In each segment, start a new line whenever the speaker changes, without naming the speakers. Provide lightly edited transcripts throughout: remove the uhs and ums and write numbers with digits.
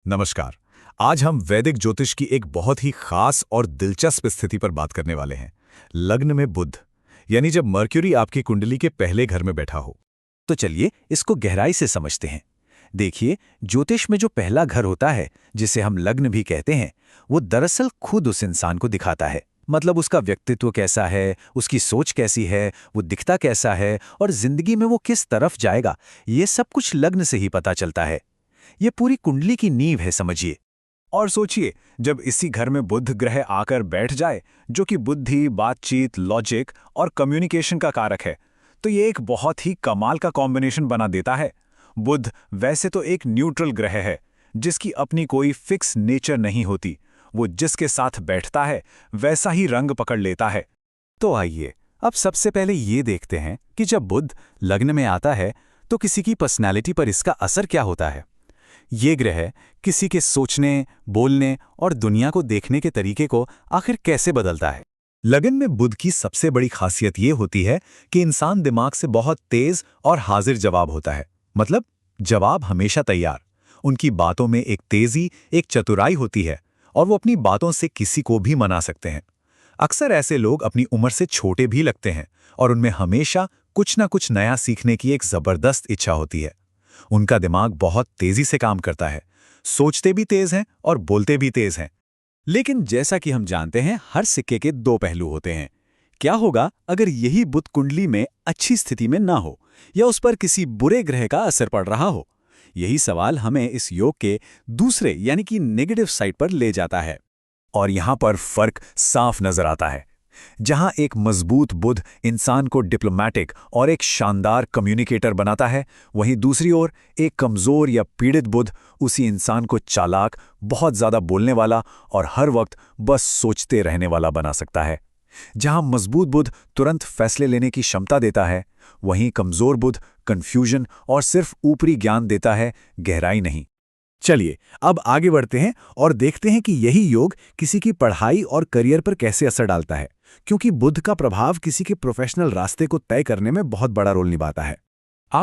नमस्कार। आज हम वैदिक ज्योतिष की एक बहुत ही खास और दिलचस्प स्थिति पर बात करने वाले हैं। लग्न में बुध, यानी जब मर्क्यूरी आपकी कुंडली के पहले घर में बैठा हो।
तो चलिए इसको गहराई से समझते हैं। देखिए, ज्योतिष में जो पहला घर होता है, जिसे हम लग्न भी कहते हैं, वो दरअसल खुद उस इंसान को दिखाता है। मतलब उसका व्यक्तित्व कैसा है, उसकी सोच कैसी है, वो दिखता कैसा है और जिंदगी में वो किस तरफ जाएगा, ये सब कुछ लग्न से ही पता चलता है। ये पूरी कुंडली की नींव है, समझिए।
और सोचिए, जब इसी घर में बुध ग्रह आकर बैठ जाए, जो कि बुद्धि, बातचीत, लॉजिक और कम्युनिकेशन का कारक है, तो ये एक बहुत ही कमाल का कॉम्बिनेशन बना देता है। बुध वैसे तो एक न्यूट्रल ग्रह है, जिसकी अपनी कोई फिक्स नेचर नहीं होती। वो जिसके साथ बैठता है वैसा ही रंग पकड़ लेता है।
तो आइए अब सबसे पहले ये देखते हैं कि जब बुध लग्न में आता है तो किसी की पर्सनैलिटी पर इसका असर क्या होता है। ये ग्रह किसी के सोचने, बोलने और दुनिया को देखने के तरीके को आखिर कैसे बदलता है।
लगन में बुध की सबसे बड़ी खासियत ये होती है कि इंसान दिमाग से बहुत तेज और हाजिर जवाब होता है। मतलब जवाब हमेशा तैयार। उनकी बातों में एक तेजी, एक चतुराई होती है और वो अपनी बातों से किसी को भी मना सकते हैं। अक्सर ऐसे लोग अपनी उम्र से छोटे भी लगते हैं और उनमें हमेशा कुछ ना कुछ नया सीखने की एक जबरदस्त इच्छा होती है। उनका दिमाग बहुत तेजी से काम करता है, सोचते भी तेज हैं और बोलते भी तेज हैं।
लेकिन जैसा कि हम जानते हैं, हर सिक्के के दो पहलू होते हैं। क्या होगा अगर यही बुध कुंडली में अच्छी स्थिति में ना हो या उस पर किसी बुरे ग्रह का असर पड़ रहा हो? यही सवाल हमें इस योग के दूसरे यानी कि नेगेटिव साइड पर ले जाता है।
और यहां पर फर्क साफ नजर आता है। जहां एक मजबूत बुध इंसान को डिप्लोमैटिक और एक शानदार कम्युनिकेटर बनाता है, वहीं दूसरी ओर एक कमजोर या पीड़ित बुध उसी इंसान को चालाक, बहुत ज्यादा बोलने वाला और हर वक्त बस सोचते रहने वाला बना सकता है। जहां मजबूत बुध तुरंत फैसले लेने की क्षमता देता है, वहीं कमजोर बुध कंफ्यूजन और सिर्फ ऊपरी ज्ञान देता है, गहराई नहीं।
चलिए अब आगे बढ़ते हैं और देखते हैं कि यही योग किसी की पढ़ाई और करियर पर कैसे असर डालता है, क्योंकि बुध का प्रभाव किसी के प्रोफेशनल रास्ते को तय करने में बहुत बड़ा रोल निभाता है।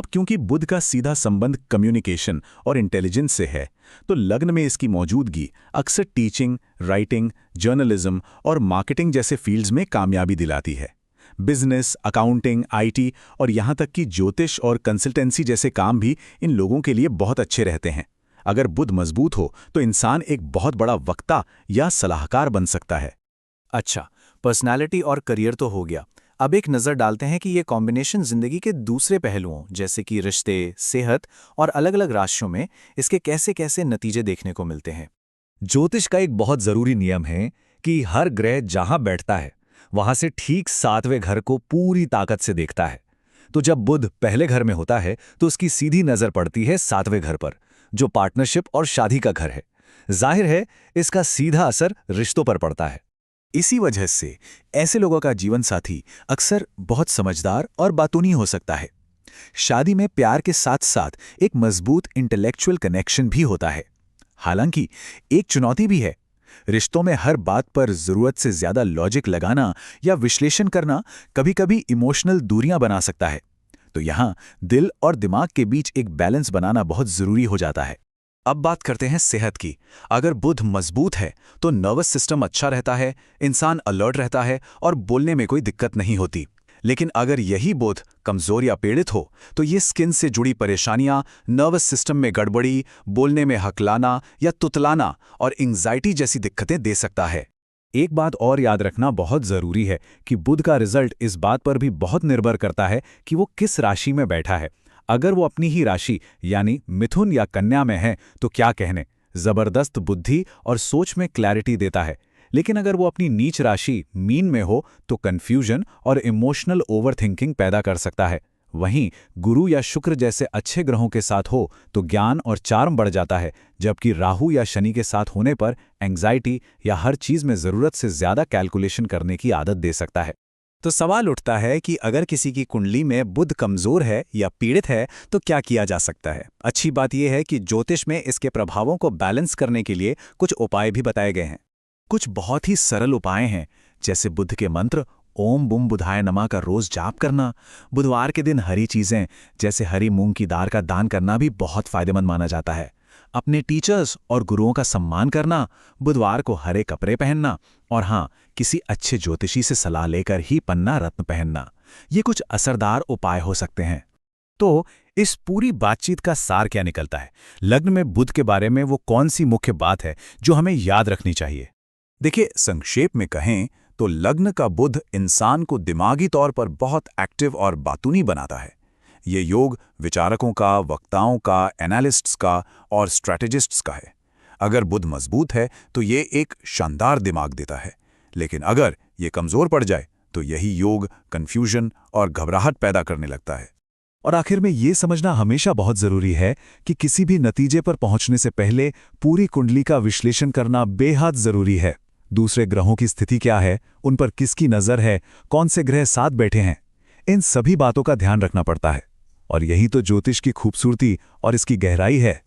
क्योंकि बुध का सीधा संबंध कम्युनिकेशन और इंटेलिजेंस से है, तो लग्न में इसकी मौजूदगी अक्सर टीचिंग, राइटिंग, जर्नलिज्म और मार्केटिंग जैसे फील्ड्स में कामयाबी दिलाती है। बिजनेस, अकाउंटिंग, आईटी और यहाँ तक कि ज्योतिष और कंसल्टेंसी जैसे काम भी इन लोगों के लिए बहुत अच्छे रहते हैं। अगर बुध मजबूत हो तो इंसान एक बहुत बड़ा वक्ता या सलाहकार बन सकता है।
अच्छा, पर्सनालिटी और करियर तो हो गया। अब एक नज़र डालते हैं कि ये कॉम्बिनेशन जिंदगी के दूसरे पहलुओं जैसे कि रिश्ते, सेहत और अलग-अलग राशियों में इसके कैसे-कैसे नतीजे देखने को मिलते हैं।
ज्योतिष का एक बहुत जरूरी नियम है कि हर ग्रह जहां बैठता है, वहां से ठीक 7वें घर को पूरी ताकत से देखता है। तो जब बुध पहले घर में होता है तो उसकी सीधी नजर पड़ती है 7वें घर पर, जो पार्टनरशिप और शादी का घर है। जाहिर है, इसका सीधा असर रिश्तों पर पड़ता है।
इसी वजह से ऐसे लोगों का जीवन साथी अक्सर बहुत समझदार और बातूनी हो सकता है। शादी में प्यार के साथ साथ एक मजबूत इंटेलेक्चुअल कनेक्शन भी होता है। हालांकि एक चुनौती भी है। रिश्तों में हर बात पर जरूरत से ज्यादा लॉजिक लगाना या विश्लेषण करना कभी-कभी इमोशनल दूरियां बना सकता है। तो यहाँ दिल और दिमाग के बीच एक बैलेंस बनाना बहुत जरूरी हो जाता है। अब बात करते हैं सेहत की। अगर बुध मजबूत है तो नर्वस सिस्टम अच्छा रहता है, इंसान अलर्ट रहता है और बोलने में कोई दिक्कत नहीं होती। लेकिन अगर यही बुध कमजोर या पीड़ित हो तो ये स्किन से जुड़ी परेशानियां, नर्वस सिस्टम में गड़बड़ी, बोलने में हकलाना या तुतलाना और एंग्जाइटी जैसी दिक्कतें दे सकता है।
एक बात और याद रखना बहुत जरूरी है कि बुध का रिजल्ट इस बात पर भी बहुत निर्भर करता है कि वो किस राशि में बैठा है। अगर वो अपनी ही राशि यानी मिथुन या कन्या में है तो क्या कहने, जबरदस्त बुद्धि और सोच में क्लैरिटी देता है। लेकिन अगर वो अपनी नीच राशि मीन में हो तो कंफ्यूजन और इमोशनल ओवरथिंकिंग पैदा कर सकता है। वहीं गुरु या शुक्र जैसे अच्छे ग्रहों के साथ हो तो ज्ञान और चार्म बढ़ जाता है, जबकि राहु या शनि के साथ होने पर एंग्जाइटी या हर चीज में जरूरत से ज्यादा कैलकुलेशन करने की आदत दे सकता है।
तो सवाल उठता है कि अगर किसी की कुंडली में बुध कमजोर है या पीड़ित है तो क्या किया जा सकता है। अच्छी बात यह है कि ज्योतिष में इसके प्रभावों को बैलेंस करने के लिए कुछ उपाय भी बताए गए हैं। कुछ बहुत ही सरल उपाय हैं, जैसे बुध के मंत्र ओम बुम बुधाय नमः का रोज जाप करना। बुधवार के दिन हरी चीजें जैसे हरी मूंग की दाल का दान करना भी बहुत फायदेमंद माना जाता है।
अपने टीचर्स और गुरुओं का सम्मान करना, बुधवार को हरे कपड़े पहनना और हाँ, किसी अच्छे ज्योतिषी से सलाह लेकर ही पन्ना रत्न पहनना, ये कुछ असरदार उपाय हो सकते हैं। तो इस पूरी बातचीत का सार क्या निकलता है? लग्न में बुध के बारे में वो कौन सी मुख्य बात है जो हमें याद रखनी चाहिए?
देखिए, संक्षेप में कहें तो लग्न का बुध इंसान को दिमागी तौर पर बहुत एक्टिव और बातूनी बनाता है। ये योग विचारकों का, वक्ताओं का, एनालिस्ट्स का और स्ट्रैटेजिस्ट्स का है। अगर बुध मजबूत है तो ये एक शानदार दिमाग देता है, लेकिन अगर ये कमजोर पड़ जाए तो यही योग कंफ्यूजन और घबराहट पैदा करने लगता है।
और आखिर में ये समझना हमेशा बहुत जरूरी है कि किसी भी नतीजे पर पहुंचने से पहले पूरी कुंडली का विश्लेषण करना बेहद जरूरी है। दूसरे ग्रहों की स्थिति क्या है, उन पर किसकी नजर है, कौन से ग्रह साथ बैठे हैं, इन सभी बातों का ध्यान रखना पड़ता है। और यही तो ज्योतिष की खूबसूरती और इसकी गहराई है।